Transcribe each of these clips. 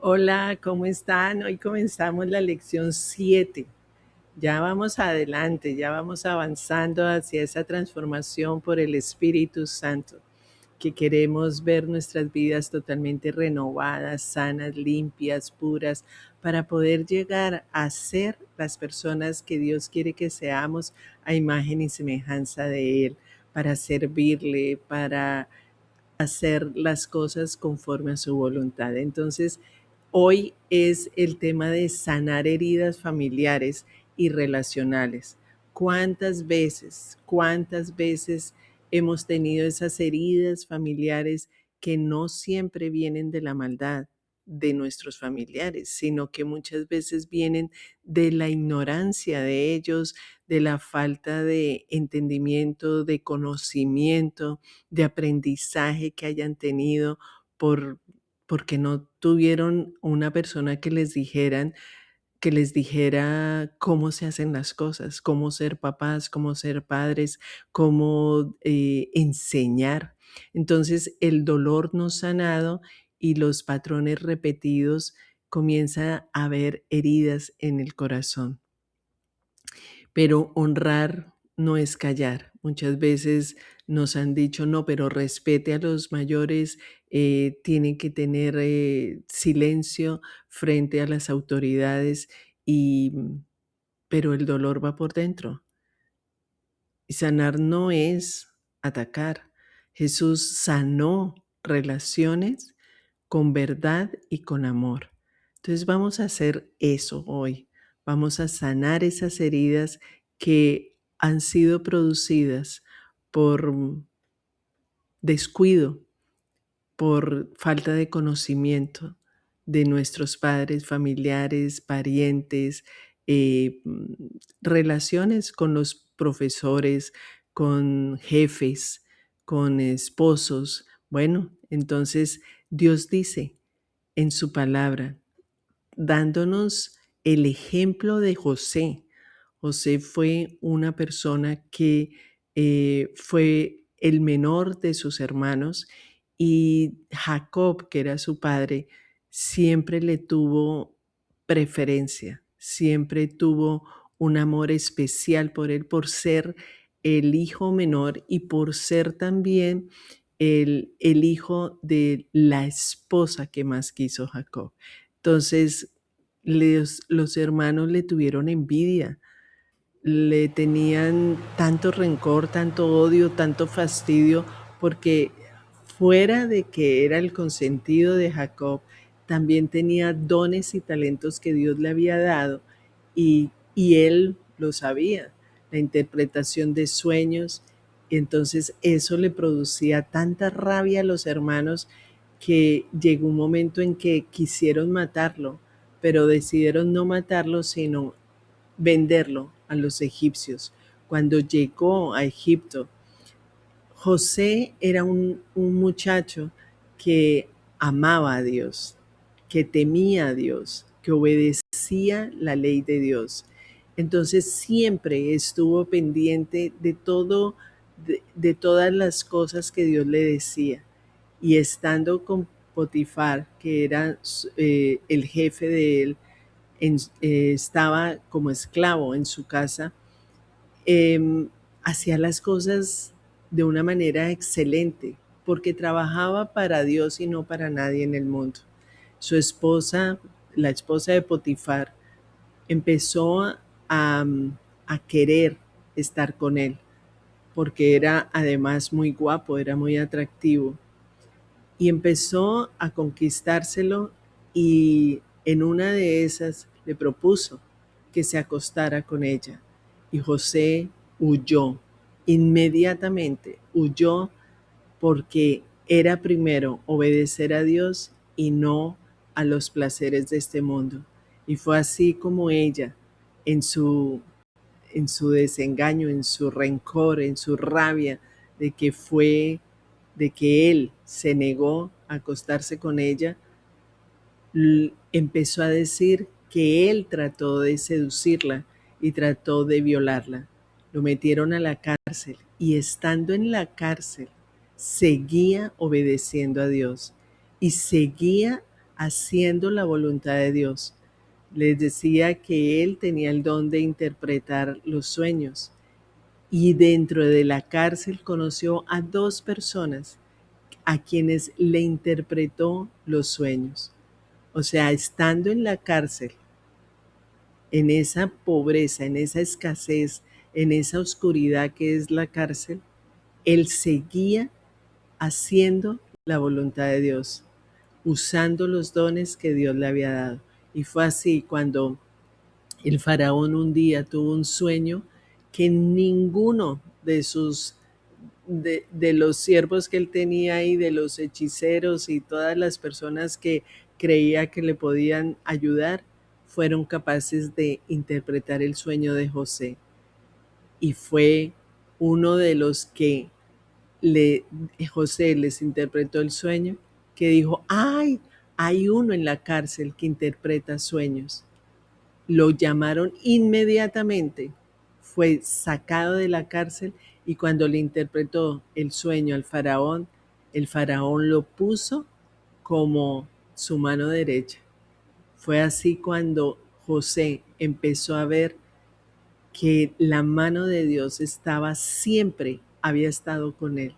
Hola, ¿cómo están? Hoy comenzamos la lección 7. Ya vamos adelante, ya vamos avanzando hacia esa transformación por el Espíritu Santo, que queremos ver nuestras vidas totalmente renovadas, sanas, limpias, puras, para poder llegar a ser las personas que Dios quiere que seamos a imagen y semejanza de Él, para servirle, para hacer las cosas conforme a su voluntad. Entonces, hoy es el tema de sanar heridas familiares y relacionales. Cuántas veces hemos tenido esas heridas familiares que no siempre vienen de la maldad de nuestros familiares, sino que muchas veces vienen de la ignorancia de ellos, de la falta de entendimiento, de conocimiento, de aprendizaje que hayan tenido por porque no tuvieron una persona que les dijera cómo se hacen las cosas, cómo ser papás, cómo ser padres, cómo enseñar. Entonces el dolor no sanado y los patrones repetidos comienza a haber heridas en el corazón. Pero honrar no es callar. Muchas veces nos han dicho, no, pero respete a los mayores, tiene que tener silencio frente a las autoridades, y, pero el dolor va por dentro. Y sanar no es atacar. Jesús sanó relaciones con verdad y con amor. Entonces vamos a hacer eso hoy. Vamos a sanar esas heridas que han sido producidas por descuido, por falta de conocimiento de nuestros padres, familiares, parientes, relaciones con los profesores, con jefes, con esposos. Bueno, entonces Dios dice en su palabra, dándonos el ejemplo de José. José fue una persona que fue el menor de sus hermanos, y Jacob, que era su padre, siempre le tuvo preferencia, siempre tuvo un amor especial por él, por ser el hijo menor y por ser también el hijo de la esposa que más quiso Jacob. Entonces, los hermanos le tuvieron envidia, le tenían tanto rencor, tanto odio, tanto fastidio, porque fuera de que era el consentido de Jacob, también tenía dones y talentos que Dios le había dado, y él lo sabía, la interpretación de sueños. Entonces eso le producía tanta rabia a los hermanos que llegó un momento en que quisieron matarlo, pero decidieron no matarlo, sino venderlo a los egipcios. Cuando llegó a Egipto, José era un muchacho que amaba a Dios, que temía a Dios, que obedecía la ley de Dios. Entonces siempre estuvo pendiente de todo, de todas las cosas que Dios le decía. Y estando con Potifar, que era el jefe de él, estaba como esclavo en su casa, hacía las cosas de una manera excelente, porque trabajaba para Dios y no para nadie en el mundo. Su esposa, la esposa de Potifar, empezó a querer estar con él, porque era además muy guapo, era muy atractivo, y empezó a conquistárselo, y en una de esas le propuso que se acostara con ella. Y José huyó, inmediatamente huyó, porque era primero obedecer a Dios y no a los placeres de este mundo. Y fue así como ella, en su, en su desengaño, en su rencor, en su rabia de que él se negó a acostarse con ella, empezó a decir que él trató de seducirla y trató de violarla. Lo metieron a la cárcel, y estando en la cárcel seguía obedeciendo a Dios y seguía haciendo la voluntad de Dios. Les decía que él tenía el don de interpretar los sueños y dentro de la cárcel conoció a dos personas a quienes le interpretó los sueños. O sea, estando en la cárcel, en esa pobreza, en esa escasez, en esa oscuridad que es la cárcel, él seguía haciendo la voluntad de Dios, usando los dones que Dios le había dado. Y fue así cuando el faraón un día tuvo un sueño que ninguno de los siervos que él tenía ahí, de los hechiceros y todas las personas que creía que le podían ayudar, fueron capaces de interpretar el sueño de José. Y fue uno de los que le, José les interpretó el sueño, que dijo, ¡ay! Hay uno en la cárcel que interpreta sueños. Lo llamaron inmediatamente, fue sacado de la cárcel y cuando le interpretó el sueño al faraón, el faraón lo puso como su mano derecha. Fue así cuando José empezó a ver que la mano de Dios estaba siempre, había estado con él.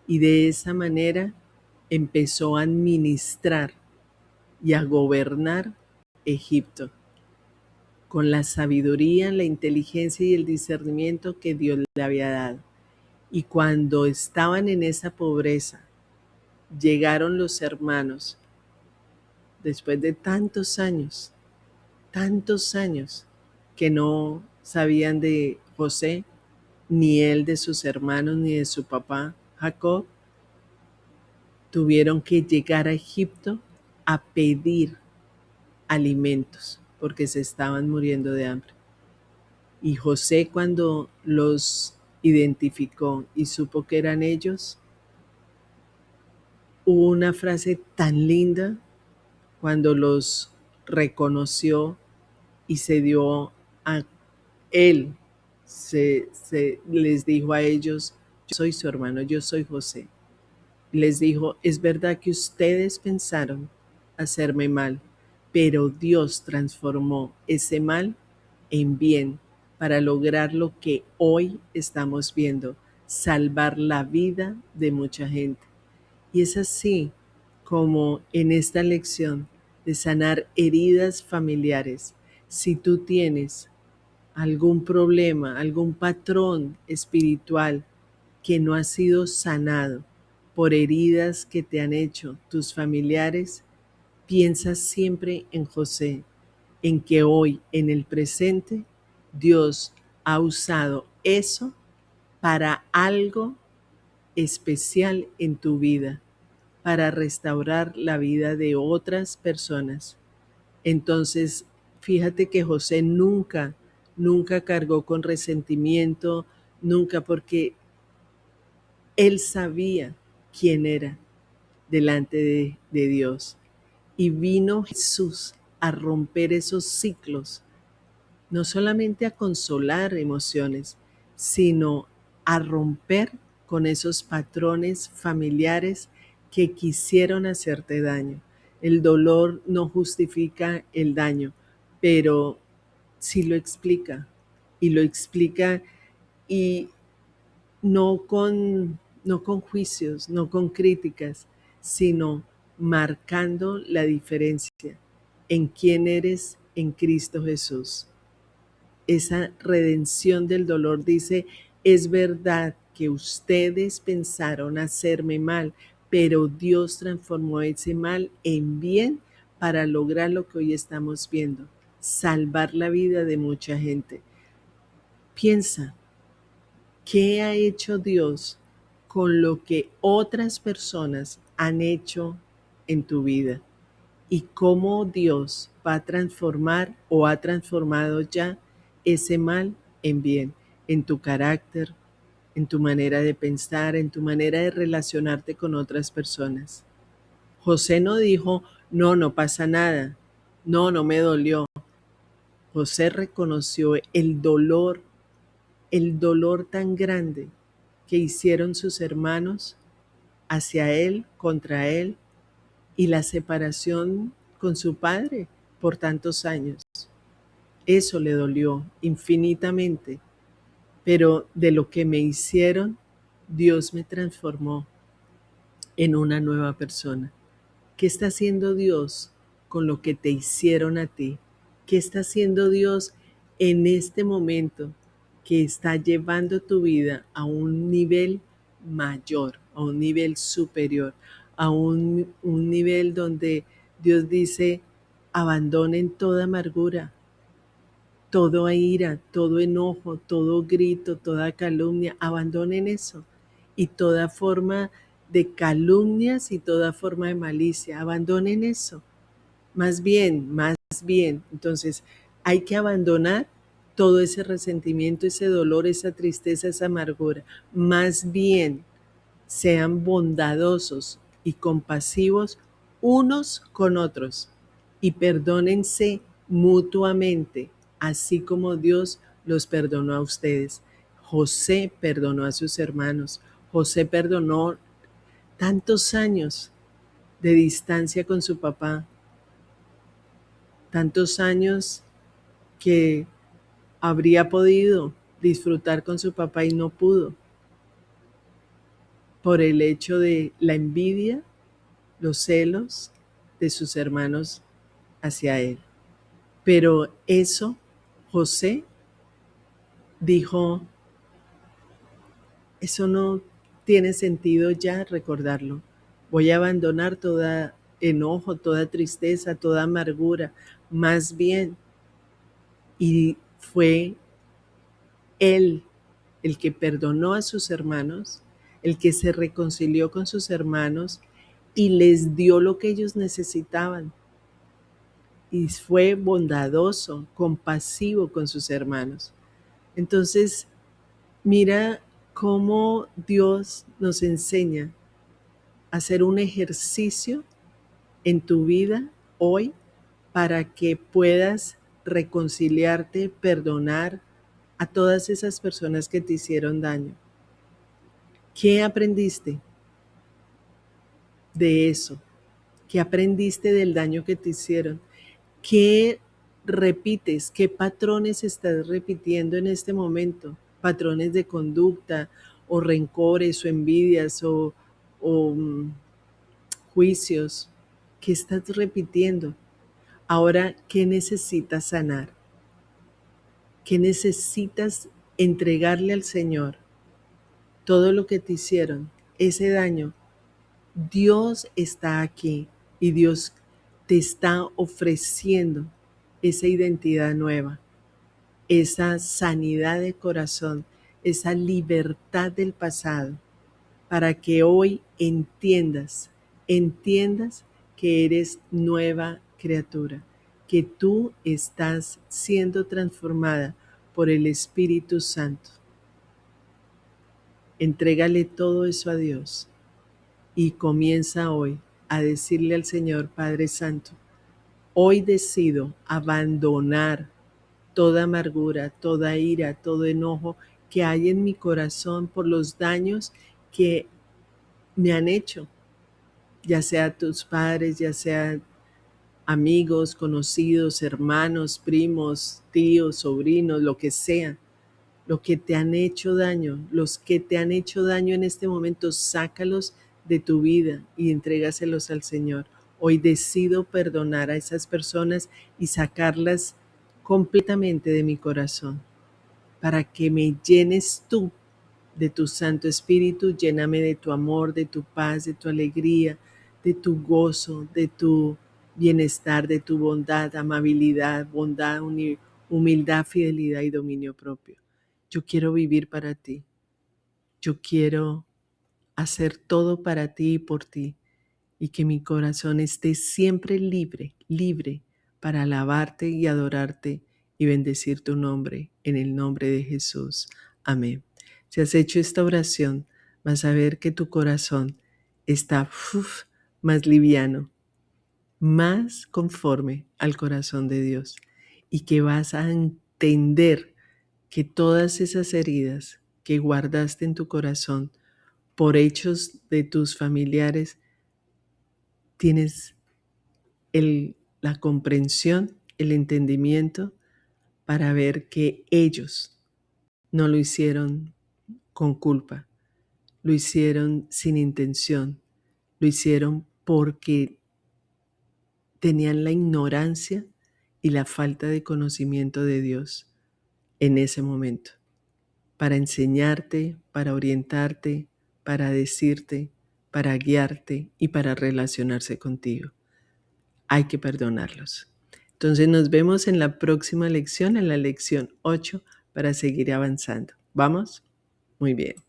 Y de esa manera empezó a administrar y a gobernar Egipto con la sabiduría, la inteligencia y el discernimiento que Dios le había dado. Y cuando estaban en esa pobreza, llegaron los hermanos, después de tantos años, que no sabían de José, ni él de sus hermanos, ni de su papá Jacob, tuvieron que llegar a Egipto a pedir alimentos porque se estaban muriendo de hambre. Y José, cuando los identificó y supo que eran ellos, hubo una frase tan linda cuando los reconoció y se dio a él, les dijo a ellos, yo soy su hermano, yo soy José. Les dijo, es verdad que ustedes pensaron hacerme mal, pero Dios transformó ese mal en bien para lograr lo que hoy estamos viendo, salvar la vida de mucha gente. Y es así como en esta lección de sanar heridas familiares, si tú tienes algún problema, algún patrón espiritual que no ha sido sanado por heridas que te han hecho tus familiares, piensa siempre en José, en que hoy, en el presente, Dios ha usado eso para algo especial en tu vida, para restaurar la vida de otras personas. Entonces, fíjate que José nunca cargó con resentimiento, nunca, porque él sabía quién era delante de Dios. Y vino Jesús a romper esos ciclos, no solamente a consolar emociones, sino a romper con esos patrones familiares que quisieron hacerte daño. El dolor no justifica el daño, pero sí lo explica. Y lo explica y no con juicios, no con críticas, sino marcando la diferencia en quién eres en Cristo Jesús. Esa redención del dolor dice, es verdad que ustedes pensaron hacerme mal, pero Dios transformó ese mal en bien para lograr lo que hoy estamos viendo, salvar la vida de mucha gente. Piensa, ¿qué ha hecho Dios con lo que otras personas han hecho en tu vida? Y cómo Dios va a transformar o ha transformado ya ese mal en bien, en tu carácter, en tu manera de pensar, en tu manera de relacionarte con otras personas. José no dijo, no, no pasa nada, no, no me dolió. José reconoció el dolor tan grande que hicieron sus hermanos hacia él, contra él, y la separación con su padre por tantos años. Eso le dolió infinitamente, pero de lo que me hicieron, Dios me transformó en una nueva persona. ¿Qué está haciendo Dios con lo que te hicieron a ti? ¿Qué está haciendo Dios en este momento que está llevando tu vida a un nivel mayor, a un nivel superior, a un nivel donde Dios dice, abandonen toda amargura, toda ira, todo enojo, todo grito, toda calumnia, abandonen eso. Y toda forma de calumnias y toda forma de malicia, abandonen eso. Más bien. Entonces, hay que abandonar todo ese resentimiento, ese dolor, esa tristeza, esa amargura. Más bien, sean bondadosos y compasivos unos con otros y perdónense mutuamente, así como Dios los perdonó a ustedes. José perdonó a sus hermanos. José perdonó tantos años de distancia con su papá, tantos años que habría podido disfrutar con su papá y no pudo por el hecho de la envidia, los celos de sus hermanos hacia él. Pero eso, José dijo, eso no tiene sentido ya recordarlo. Voy a abandonar toda enojo, toda tristeza, toda amargura, más bien. Y fue él el que perdonó a sus hermanos, el que se reconcilió con sus hermanos y les dio lo que ellos necesitaban. Y fue bondadoso, compasivo con sus hermanos. Entonces, mira cómo Dios nos enseña a hacer un ejercicio en tu vida hoy para que puedas reconciliarte, perdonar a todas esas personas que te hicieron daño. ¿Qué aprendiste de eso? ¿Qué aprendiste del daño que te hicieron? ¿Qué repites? ¿Qué patrones estás repitiendo en este momento? Patrones de conducta o rencores o envidias o juicios. ¿Qué estás repitiendo? Ahora, ¿qué necesitas sanar? ¿Qué necesitas entregarle al Señor? Todo lo que te hicieron, ese daño. Dios está aquí y Dios te está ofreciendo esa identidad nueva, esa sanidad de corazón, esa libertad del pasado, para que hoy entiendas que eres nueva criatura, que tú estás siendo transformada por el Espíritu Santo. Entrégale todo eso a Dios y comienza hoy a decirle al Señor, Padre Santo, hoy decido abandonar toda amargura, toda ira, todo enojo que hay en mi corazón por los daños que me han hecho, ya sea tus padres, ya sea amigos, conocidos, hermanos, primos, tíos, sobrinos, lo que sea, lo que te han hecho daño, los que te han hecho daño en este momento, sácalos de tu vida y entrégaselos al Señor. Hoy decido perdonar a esas personas y sacarlas completamente de mi corazón para que me llenes tú de tu Santo Espíritu, lléname de tu amor, de tu paz, de tu alegría, de tu gozo, de tu bienestar, de tu bondad, amabilidad, bondad, humildad, fidelidad y dominio propio. Yo quiero vivir para ti. Yo quiero hacer todo para ti y por ti, y que mi corazón esté siempre libre para alabarte y adorarte y bendecir tu nombre en el nombre de Jesús. Amén. Si has hecho esta oración, vas a ver que tu corazón está más liviano, más conforme al corazón de Dios, y que vas a entender que todas esas heridas que guardaste en tu corazón por hechos de tus familiares tienes la comprensión, el entendimiento para ver que ellos no lo hicieron con culpa, lo hicieron sin intención, lo hicieron porque tenían la ignorancia y la falta de conocimiento de Dios en ese momento, para enseñarte, para orientarte, para decirte, para guiarte y para relacionarse contigo. Hay que perdonarlos. Entonces nos vemos en la próxima lección, en la lección 8, para seguir avanzando. ¿Vamos? Muy bien.